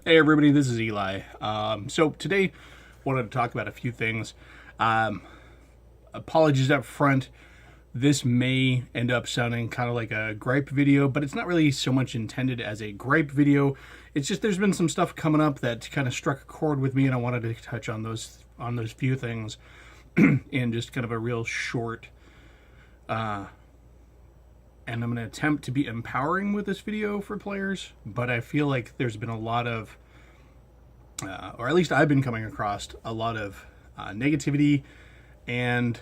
Hey everybody, this is Eli. So today, wanted to talk about a few things. Um, Apologies up front. This may end up sounding kind of like a gripe video, but it's not really so much intended as a gripe video. It's just there's been some stuff coming up that kind of struck a chord with me, and I wanted to touch on those few things in just kind of a real short. And I'm going to attempt to be empowering with this video for players, but I feel like there's been a lot of, or at least I've been coming across a lot of negativity and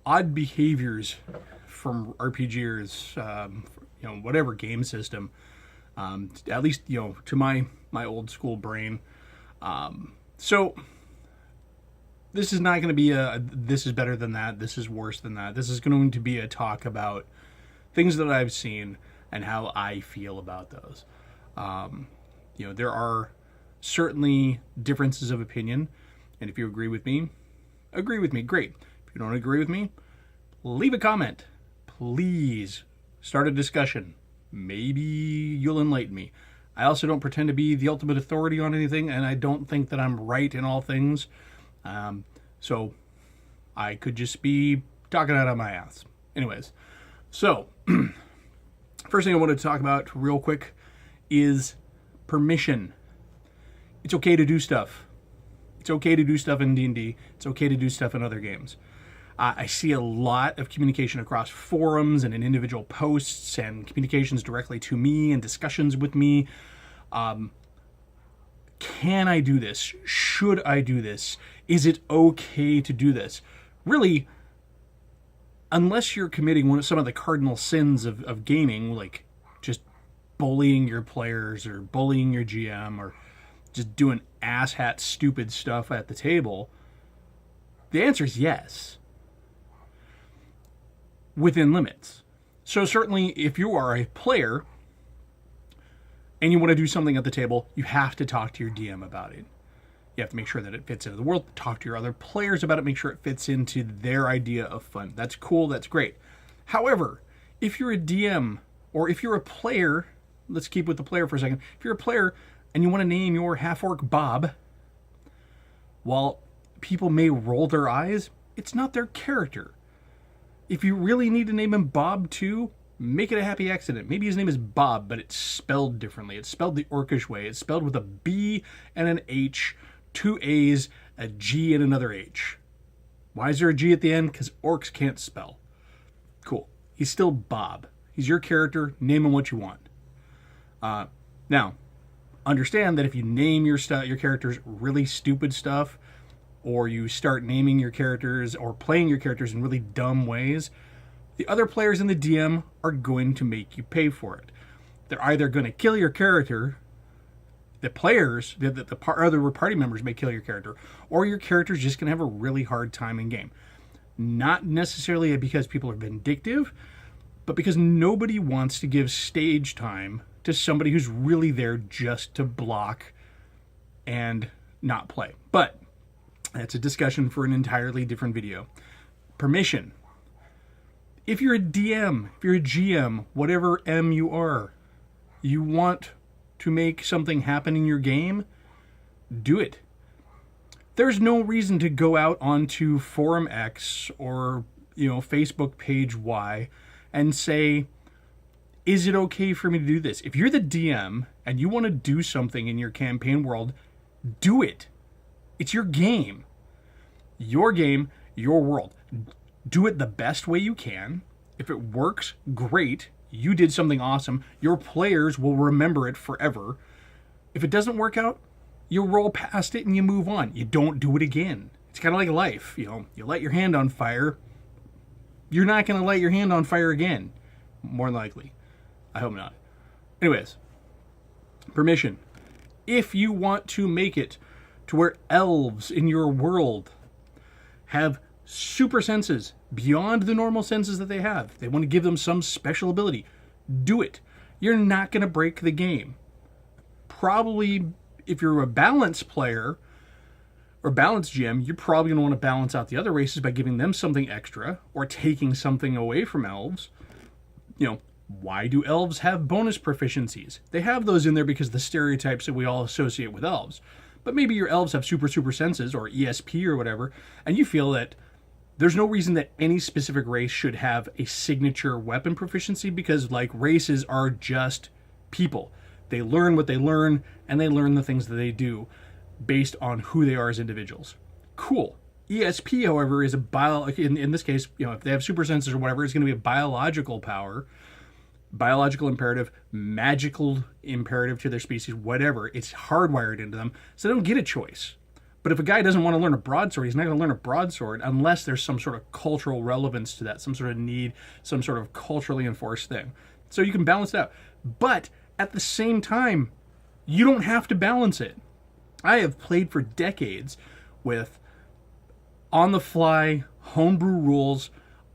odd behaviors from RPGers, whatever game system, at least, to my old school brain. So this is not going to be this is better than that, this is worse than that. This is going to be a talk about things that I've seen and how I feel about those. There are certainly differences of opinion, and if you agree with me, great. If you don't agree with me, leave a comment. Please start a discussion. Maybe you'll enlighten me. I also don't pretend to be the ultimate authority on anything, and I don't think that I'm right in all things. So I could just be talking out of my ass. Anyways, so first thing I want to talk about real quick is permission. It's okay to do stuff. It's okay to do stuff in D&D. It's okay to do stuff in other games. I see a lot of communication across forums and in individual posts and communications directly to me and discussions with me. Can I do this? Should I do this? Is it okay to do this? Really, unless you're committing some of the cardinal sins of gaming, like just bullying your players or bullying your GM or just doing asshat stupid stuff at the table, the answer is yes. Within limits. So certainly if you are a player and you want to do something at the table, you have to talk to your DM about it. You have to make sure that it fits into the world. Talk to your other players about it. Make sure it fits into their idea of fun. That's cool. That's great. However, if you're a DM or if you're a player, let's keep with the player for a second. If you're a player and you want to name your half-orc Bob, while people may roll their eyes, it's not their character. If you really need to name him Bob too, make it a happy accident. Maybe his name is Bob, but it's spelled differently. It's spelled the Orcish way. It's spelled with a B and an H, two A's, a G, and another H. Why is there a G at the end? Because orcs can't spell. Cool. He's still Bob. He's your character. Name him what you want. Now, understand that if you name your characters really stupid stuff, or you start naming your characters or playing your characters in really dumb ways, the other players in the DM are going to make you pay for it. They're either going to kill your character, the players, the other party members may kill your character, or your character's just going to have a really hard time in game. Not necessarily because people are vindictive, but because nobody wants to give stage time to somebody who's really there just to block and not play. But that's a discussion for an entirely different video. Permission. If you're a DM, if you're a GM, whatever M you are, you want to make something happen in your game, do it. There's no reason to go out onto Forum X or, Facebook page Y and say, is it okay for me to do this? If you're the DM and you want to do something in your campaign world, do it. It's your game. Your game, your world. Do it the best way you can. If it works, great. You did something awesome. Your players will remember it forever. If it doesn't work out, you roll past it and you move on. You don't do it again. It's kind of like life. You light your hand on fire. You're not going to light your hand on fire again. More than likely. I hope not. Anyways, permission. If you want to make it to where elves in your world have super senses beyond the normal senses that they have, they want to give them some special ability, do it. You're not going to break the game. Probably, if you're a balanced player or balanced GM, you're probably going to want to balance out the other races by giving them something extra or taking something away from elves. Why do elves have bonus proficiencies? They have those in there because of the stereotypes that we all associate with elves. But maybe your elves have super senses or ESP or whatever, and you feel that there's no reason that any specific race should have a signature weapon proficiency, because like races are just people. They learn what they learn, and they learn the things that they do based on who they are as individuals. Cool. ESP, however, is in this case, if they have super senses or whatever, it's going to be a biological power, biological imperative, magical imperative to their species, whatever. It's hardwired into them, so they don't get a choice. But if a guy doesn't want to learn a broadsword, he's not going to learn a broadsword unless there's some sort of cultural relevance to that, some sort of need, some sort of culturally enforced thing. So you can balance it out. But at the same time, you don't have to balance it. I have played for decades with on-the-fly homebrew rules,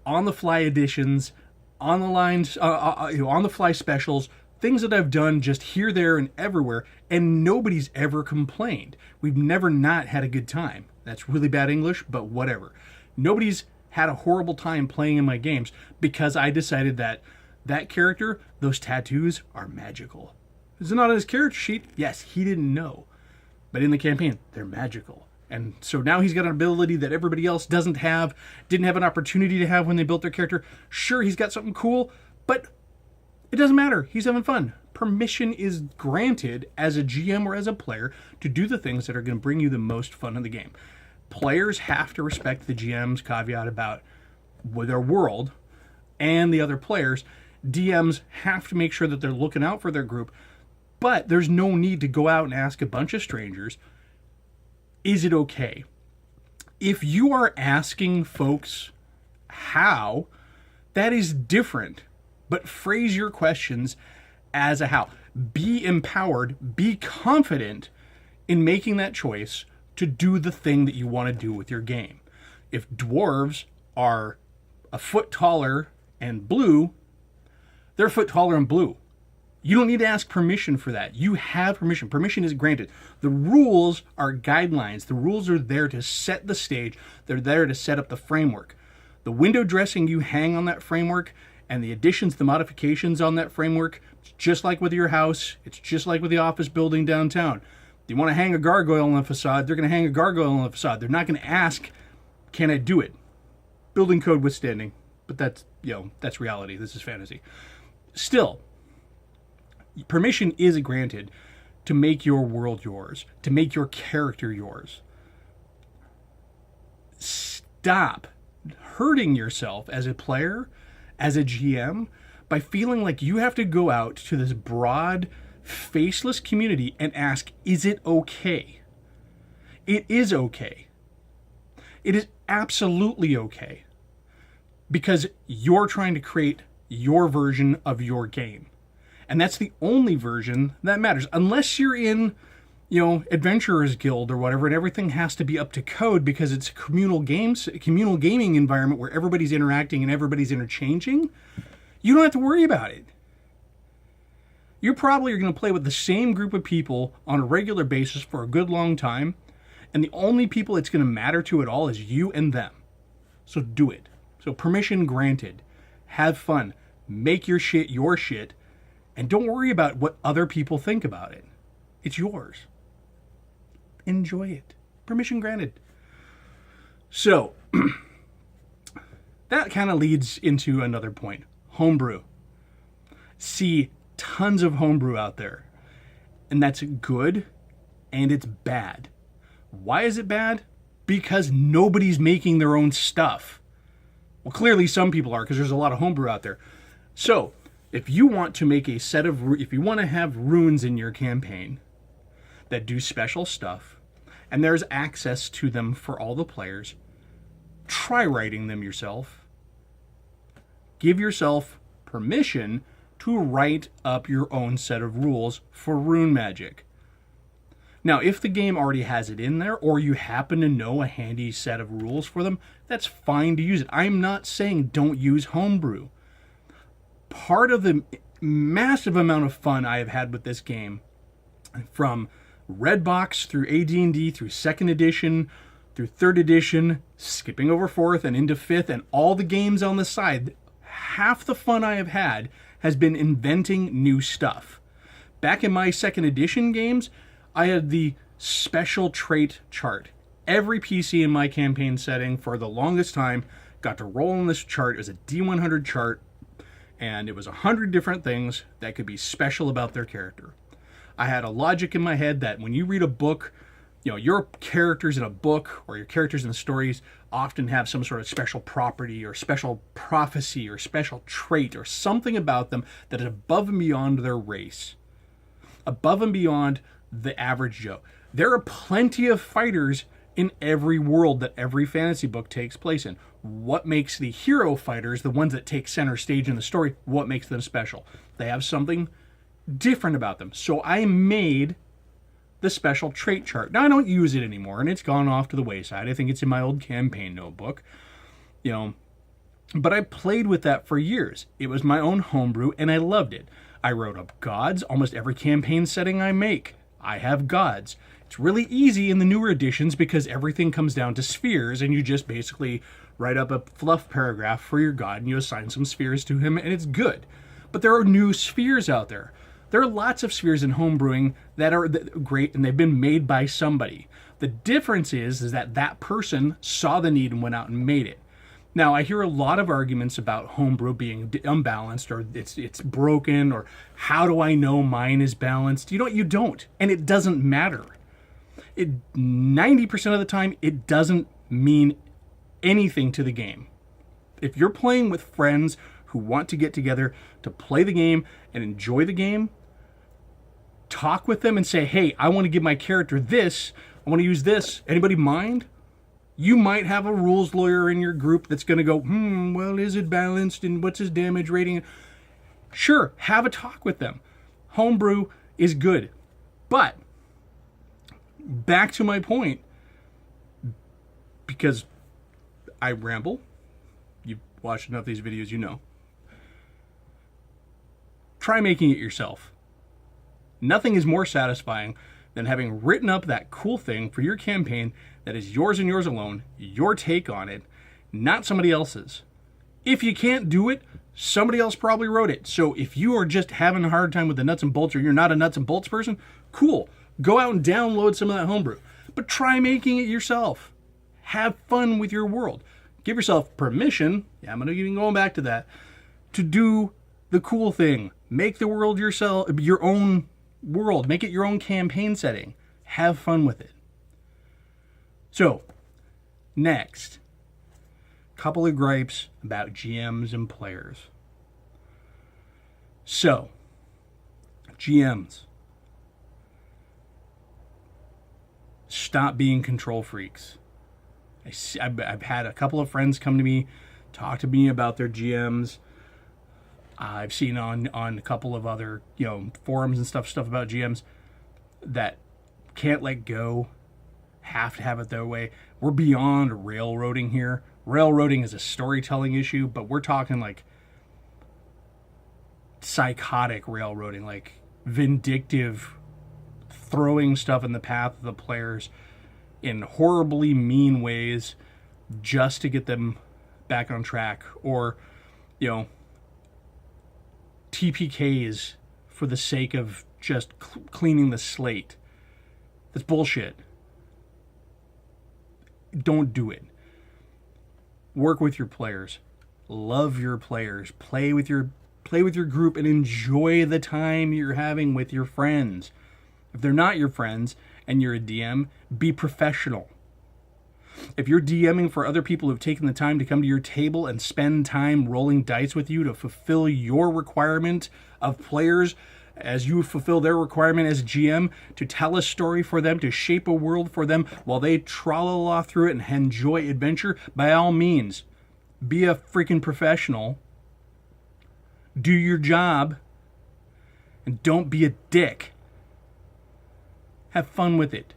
on-the-fly editions, on-the-fly specials, things that I've done just here, there, and everywhere, and nobody's ever complained. We've never not had a good time. That's really bad English, but whatever. Nobody's had a horrible time playing in my games because I decided that that character, those tattoos, are magical. Is it not on his character sheet? Yes, he didn't know. But in the campaign, they're magical. And so now he's got an ability that everybody else didn't have an opportunity to have when they built their character. Sure, he's got something cool, but it doesn't matter. He's having fun. Permission is granted as a GM or as a player to do the things that are going to bring you the most fun in the game. Players have to respect the GM's caveat about their world and the other players. DMs have to make sure that they're looking out for their group, but there's no need to go out and ask a bunch of strangers, is it okay? If you are asking folks how, that is different. But phrase your questions as a how. Be empowered, be confident in making that choice to do the thing that you want to do with your game. If dwarves are a foot taller and blue, they're a foot taller and blue. You don't need to ask permission for that. You have permission. Permission is granted. The rules are guidelines. The rules are there to set the stage. They're there to set up the framework. The window dressing you hang on that framework and the additions, the modifications on that framework, it's just like with your house. It's just like with the office building downtown. If you want to hang a gargoyle on the facade, they're going to hang a gargoyle on the facade. They're not going to ask, can I do it? Building code withstanding. But that's reality. This is fantasy. Still, permission is granted to make your world yours, to make your character yours. Stop hurting yourself as a player, as a GM, by feeling like you have to go out to this broad, faceless community and ask, is it okay? It is okay. It is absolutely okay. Because you're trying to create your version of your game. And that's the only version that matters. Unless you're in, Adventurers Guild or whatever, and everything has to be up to code because it's a communal gaming environment where everybody's interacting and everybody's interchanging, you don't have to worry about it. You probably are going to play with the same group of people on a regular basis for a good long time, and the only people it's going to matter to at all is you and them. So do it. So permission granted. Have fun. Make your shit, and don't worry about what other people think about it. It's yours. Enjoy it. Permission granted. So, that kind of leads into another point. Homebrew. See tons of homebrew out there. And that's good, and it's bad. Why is it bad? Because nobody's making their own stuff. Well, clearly some people are, because there's a lot of homebrew out there. So, if you want to make if you want to have runes in your campaign that do special stuff, and there's access to them for all the players, try writing them yourself. Give yourself permission to write up your own set of rules for rune magic. Now, if the game already has it in there, or you happen to know a handy set of rules for them, that's fine to use it. I'm not saying don't use homebrew. Part of the massive amount of fun I have had with this game, from Red Box through AD&D, through 2nd edition, through 3rd edition, skipping over 4th and into 5th, and all the games on the side, half the fun I have had has been inventing new stuff. Back in my second edition games, I had the special trait chart. Every PC in my campaign setting for the longest time got to roll on this chart. It was a D100 chart, and it was 100 different things that could be special about their character. I had a logic in my head that when you read a book, your characters in a book or your characters in the stories often have some sort of special property or special prophecy or special trait or something about them that is above and beyond their race, above and beyond the average Joe. There are plenty of fighters in every world that every fantasy book takes place in. What makes the hero fighters, the ones that take center stage in the story, what makes them special? They have something different about them. So I made the special trait chart. Now I don't use it anymore, and it's gone off to the wayside. I think it's in my old campaign notebook, but I played with that for years. It was my own homebrew, and I loved it. I wrote up gods. Almost every campaign setting I make, I have gods. It's really easy in the newer editions because everything comes down to spheres, and you just basically write up a fluff paragraph for your god, and you assign some spheres to him, and it's good. But there are new spheres out there. There are lots of spheres in homebrewing that are great, and they've been made by somebody. The difference is that that person saw the need and went out and made it. Now, I hear a lot of arguments about homebrew being unbalanced, or it's broken, or how do I know mine is balanced? You don't, and it doesn't matter. 90% of the time, it doesn't mean anything to the game. If you're playing with friends who want to get together to play the game and enjoy the game, talk with them and say, hey, I want to give my character this. I want to use this. Anybody mind? You might have a rules lawyer in your group that's going to go, well, is it balanced and what's his damage rating? Sure, have a talk with them. Homebrew is good. But back to my point, because I ramble. You've watched enough of these videos, you know. Try making it yourself. Nothing is more satisfying than having written up that cool thing for your campaign that is yours and yours alone, your take on it, not somebody else's. If you can't do it, somebody else probably wrote it. So if you are just having a hard time with the nuts and bolts, or you're not a nuts and bolts person, cool. Go out and download some of that homebrew. But try making it yourself. Have fun with your world. Give yourself permission, I'm going to even going back to that, to do the cool thing. Make the world your own world. Make it your own campaign setting. Have fun with it. So, next, couple of gripes about GMs and players. So, GMs, stop being control freaks. I've had a couple of friends come to me, talk to me about their GMs. I've seen on a couple of other forums and stuff about GMs that can't let go, have to have it their way. We're beyond railroading here. Railroading is a storytelling issue, but we're talking like psychotic railroading, like vindictive, throwing stuff in the path of the players in horribly mean ways just to get them back on track, or TPKs for the sake of just cleaning the slate. That's bullshit. Don't do it. Work with your players. Love your players. Play with your group and enjoy the time you're having with your friends. If they're not your friends and you're a DM, be professional. If you're DMing for other people who've taken the time to come to your table and spend time rolling dice with you to fulfill your requirement of players as you fulfill their requirement as GM, to tell a story for them, to shape a world for them while they tra-la-la through it and enjoy adventure, by all means, be a freaking professional. Do your job. And don't be a dick. Have fun with it.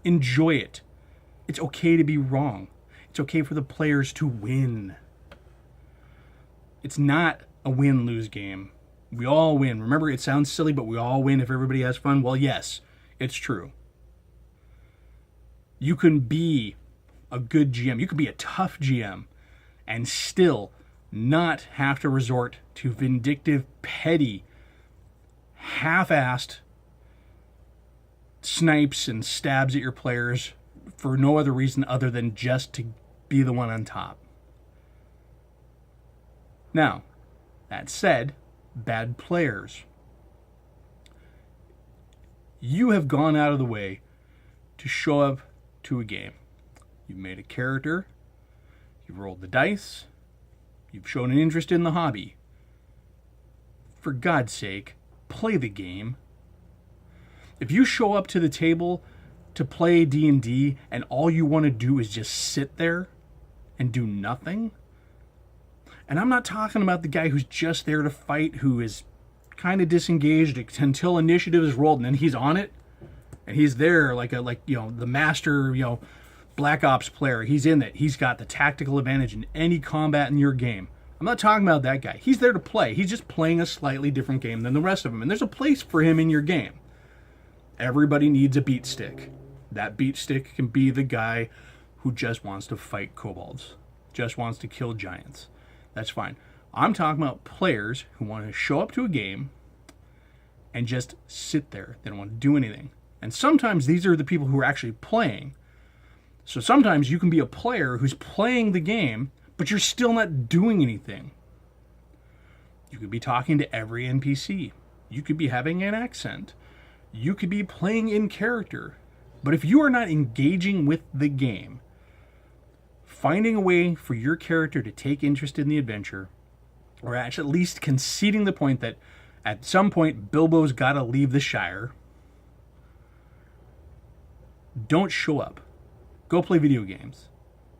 Enjoy it. It's okay to be wrong. It's okay for the players to win. It's not a win-lose game. We all win. Remember, it sounds silly, but we all win if everybody has fun. Well, yes, it's true. You can be a good GM. You can be a tough GM and still not have to resort to vindictive, petty, half-assed snipes and stabs at your players for no other reason other than just to be the one on top. Now, that said, bad players. You have gone out of the way to show up to a game. You've made a character, you've rolled the dice, you've shown an interest in the hobby. For God's sake, play the game. If you show up to the table to play D&D and all you want to do is just sit there and do nothing, and I'm not talking about the guy who's just there to fight, who is kind of disengaged until initiative is rolled and then he's on it and he's there like the master, Black Ops player. He's in it. He's got the tactical advantage in any combat in your game. I'm not talking about that guy. He's there to play. He's just playing a slightly different game than the rest of them, and there's a place for him in your game. Everybody needs a beat stick. That beat stick can be the guy who just wants to fight kobolds, just wants to kill giants. That's fine. I'm talking about players who want to show up to a game and just sit there. They don't want to do anything. And sometimes these are the people who are actually playing. So sometimes you can be a player who's playing the game, but you're still not doing anything. You could be talking to every NPC. You could be having an accent. You could be playing in character. But if you are not engaging with the game, finding a way for your character to take interest in the adventure, or at least conceding the point that at some point Bilbo's got to leave the Shire, don't show up. Go play video games.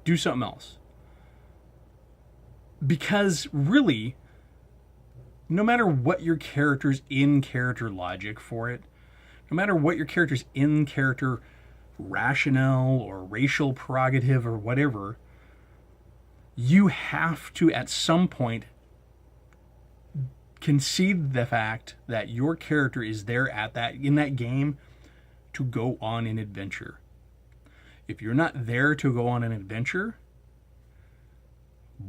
Do something else. Because really, no matter what your character's in-character logic for it, no matter what your character's in-character rationale or racial prerogative or whatever, you have to at some point concede the fact that your character is there in that game to go on an adventure. If you're not there to go on an adventure,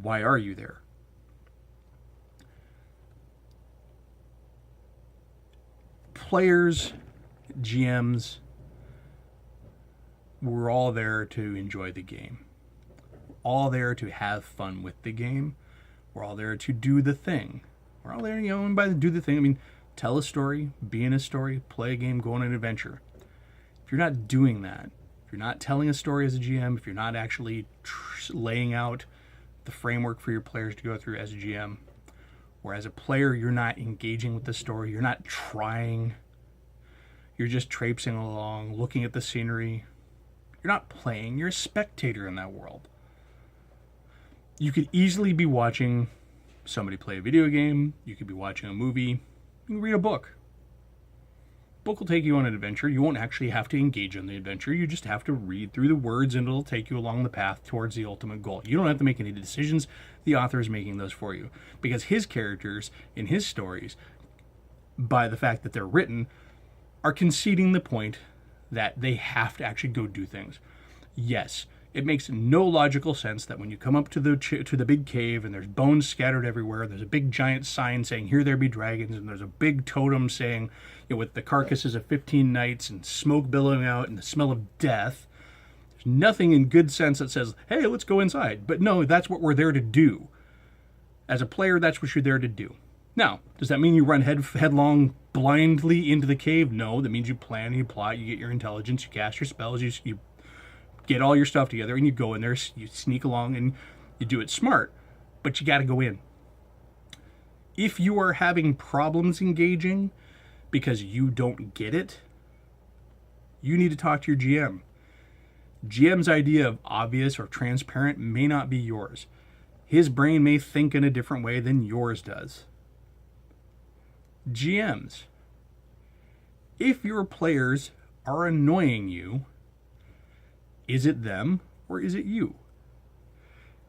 why are you there? Players, GMs, we're all there to enjoy the game. All there to have fun with the game. We're all there to do the thing. We're all there, and by the do the thing, I mean tell a story, be in a story, play a game, go on an adventure. If you're not doing that, if you're not telling a story as a GM, if you're not actually laying out the framework for your players to go through as a GM, or as a player, you're not engaging with the story, you're not trying, you're just traipsing along, looking at the scenery, you're not playing, you're a spectator in that world. You could easily be watching somebody play a video game, you could be watching a movie, you can read a book. Book will take you on an adventure. You won't actually have to engage in the adventure. You just have to read through the words and it'll take you along the path towards the ultimate goal. You don't have to make any decisions. The author is making those for you. Because his characters in his stories, by the fact that they're written, are conceding the point that they have to actually go do things. Yes, it makes no logical sense that when you come up to the big cave and there's bones scattered everywhere, there's a big giant sign saying, "Here there be dragons," and there's a big totem saying, with the carcasses of 15 knights and smoke billowing out and the smell of death. There's nothing in good sense that says, "Hey, let's go inside." But no, that's what we're there to do. As a player, that's what you're there to do. Now, does that mean you run headlong blindly into the cave? No, that means you plan and you plot, you get your intelligence, you cast your spells, you get all your stuff together and you go in there, you sneak along and you do it smart, but you got to go in. If you are having problems engaging because you don't get it, you need to talk to your GM. GM's idea of obvious or transparent may not be yours. His brain may think in a different way than yours does. GMs, if your players are annoying you, is it them or is it you?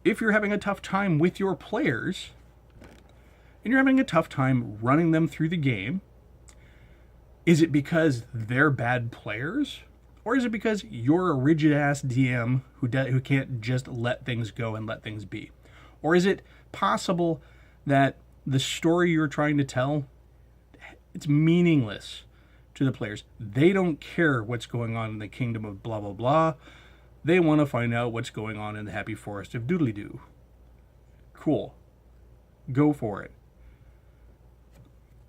If you're having a tough time with your players and you're having a tough time running them through the game, is it because they're bad players? Or is it because you're a rigid-ass DM who can't just let things go and let things be? Or is it possible that the story you're trying to tell, it's meaningless to the players? They don't care what's going on in the kingdom of blah, blah, blah. They want to find out what's going on in the happy forest of doodly-doo. Cool. Go for it.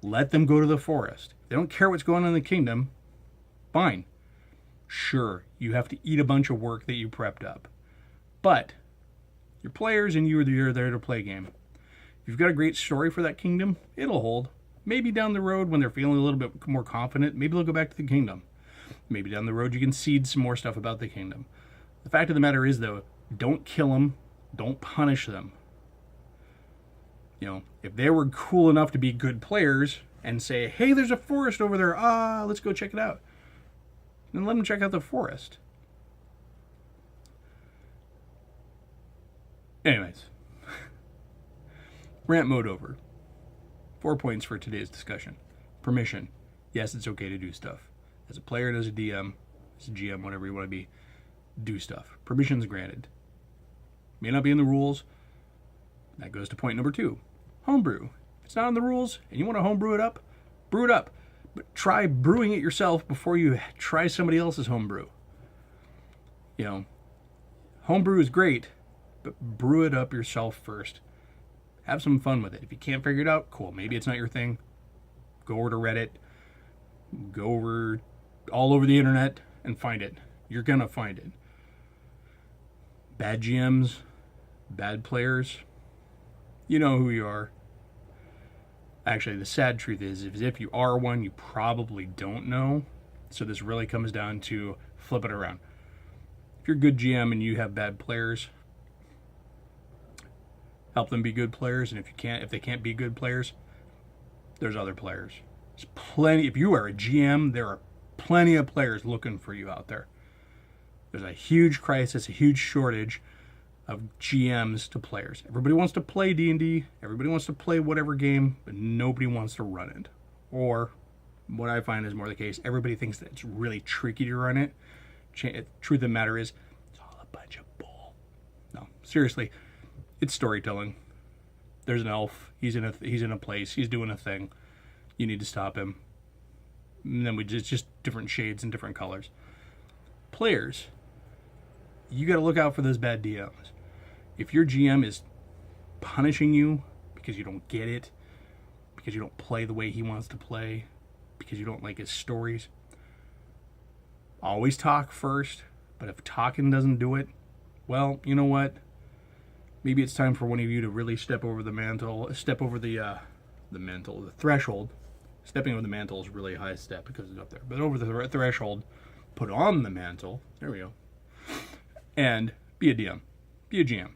Let them go to the forest. They don't care what's going on in the kingdom. Fine. Sure, you have to eat a bunch of work that you prepped up. But you're players and you're there to play a game. If you've got a great story for that kingdom, it'll hold. Maybe down the road when they're feeling a little bit more confident, maybe they'll go back to the kingdom. Maybe down the road you can seed some more stuff about the kingdom. The fact of the matter is, though, don't kill them. Don't punish them. You know, if they were cool enough to be good players and say, hey, there's a forest over there. Let's go check it out. Then let them check out the forest. Anyways. Rant mode over. 4 points for today's discussion. Permission. Yes, it's okay to do stuff. As a player and as a DM, as a GM, whatever you want to be, do stuff. Permission's granted. May not be in the rules. That goes to point number 2. Homebrew. If it's not in the rules and you want to homebrew it up, brew it up. But try brewing it yourself before you try somebody else's homebrew. You know, homebrew is great, but brew it up yourself first. Have some fun with it. If you can't figure it out, cool. Maybe it's not your thing. Go over to Reddit. Go over all over the internet and find it. You're going to find it. Bad GMs, bad players, you know who you are. Actually, the sad truth is if you are one, you probably don't know. So this really comes down to flip it around. If you're a good GM and you have bad players, help them be good players. And if they can't be good players, there's other players. There's plenty. If you are a GM, there are plenty of players looking for you out there. There's a huge crisis, a huge shortage of GMs to players. Everybody wants to play D&D. Everybody wants to play whatever game, but nobody wants to run it. Or, what I find is more the case, everybody thinks that it's really tricky to run it. Truth of the matter is, it's all a bunch of bull. No, seriously, it's storytelling. There's an elf. He's in a place. He's doing a thing. You need to stop him. And then just different shades and different colors. Players, you got to look out for those bad DMs. If your GM is punishing you because you don't get it, because you don't play the way he wants to play, because you don't like his stories, always talk first. But if talking doesn't do it, well, you know what? Maybe it's time for one of you to really step over the threshold. Stepping over the mantle is really a high step because it's up there. But over the threshold, put on the mantle. There we go. And be a DM. Be a GM.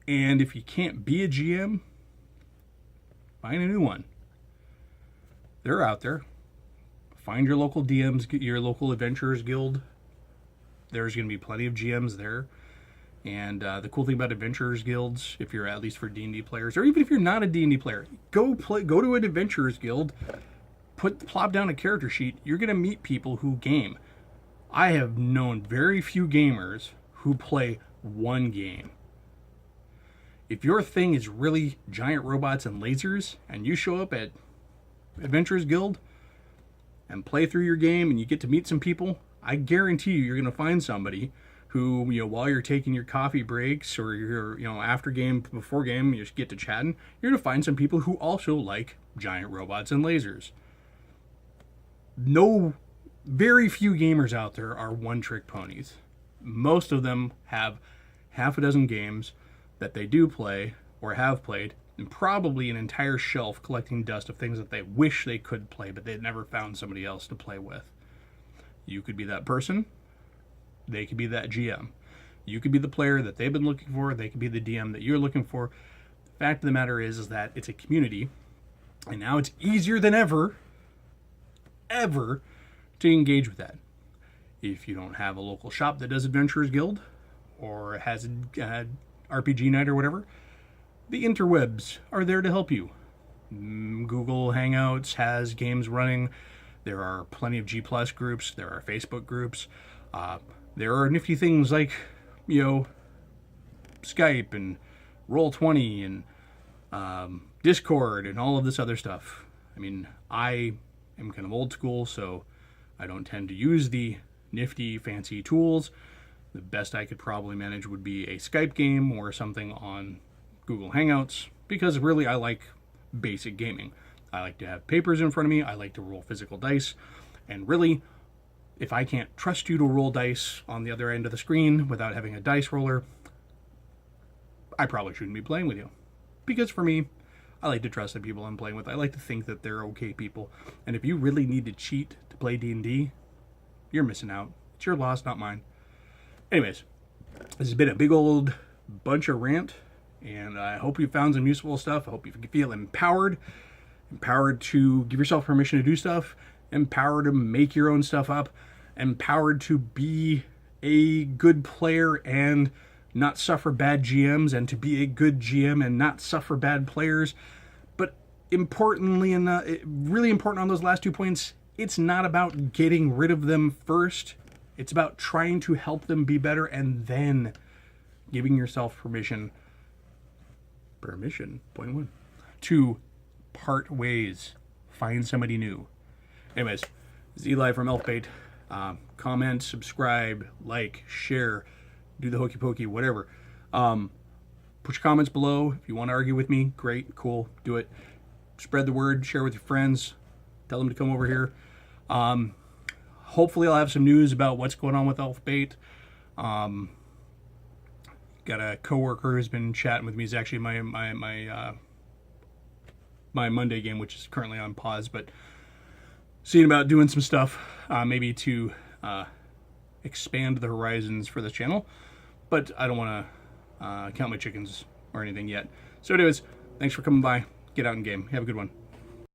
And if you can't be a GM, find a new one. They're out there. Find your local DMs, your local Adventurers Guild. There's going to be plenty of GMs there. And the cool thing about Adventurers Guilds, if you're at least for D&D players, or even if you're not a D&D player, go to an Adventurers Guild, plop down a character sheet. You're going to meet people who game. I have known very few gamers who play one game. If your thing is really giant robots and lasers, and you show up at Adventurers Guild and play through your game and you get to meet some people, I guarantee you're going to find somebody who, while you're taking your coffee breaks or your, after game, before game, you just get to chatting, you're going to find some people who also like giant robots and lasers. Very few gamers out there are one-trick ponies. Most of them have half a dozen games that they do play or have played, and probably an entire shelf collecting dust of things that they wish they could play, but they'd never found somebody else to play with. You could be that person. They could be that GM. You could be the player that they've been looking for. They could be the DM that you're looking for. The fact of the matter is that it's a community, and now it's easier than ever to engage with that. If you don't have a local shop that does Adventurers Guild or has RPG night or whatever, the interwebs are there to help you. Google Hangouts has games running. There are plenty of G+ groups. There are Facebook groups. There are nifty things like, Skype and Roll20 and Discord and all of this other stuff. I mean, I am kind of old school, so I don't tend to use the nifty, fancy tools. The best I could probably manage would be a Skype game or something on Google Hangouts, because really I like basic gaming. I like to have papers in front of me, I like to roll physical dice, and really, if I can't trust you to roll dice on the other end of the screen without having a dice roller, I probably shouldn't be playing with you. Because for me, I like to trust the people I'm playing with. I like to think that they're okay people. And if you really need to cheat to play D&D, you're missing out. It's your loss, not mine. Anyways, this has been a big old bunch of rant, and I hope you found some useful stuff. I hope you feel empowered to give yourself permission to do stuff, empowered to make your own stuff up, empowered to be a good player and not suffer bad GMs, and to be a good GM and not suffer bad players. But importantly, and really important on those last 2 points, it's not about getting rid of them first. It's about trying to help them be better and then giving yourself permission, point one, to part ways, find somebody new. Anyways, this is Eli from Elfbait. Comment, subscribe, like, share, do the hokey pokey, whatever. Put your comments below. If you want to argue with me, great, cool, do it. Spread the word, share with your friends, tell them to come over here. Hopefully I'll have some news about what's going on with Elfbait. Got a coworker who's been chatting with me. It's actually my Monday game, which is currently on pause, but seeing about doing some stuff, maybe to expand the horizons for the channel. But I don't want to count my chickens or anything yet. So anyways, thanks for coming by. Get out and game. Have a good one.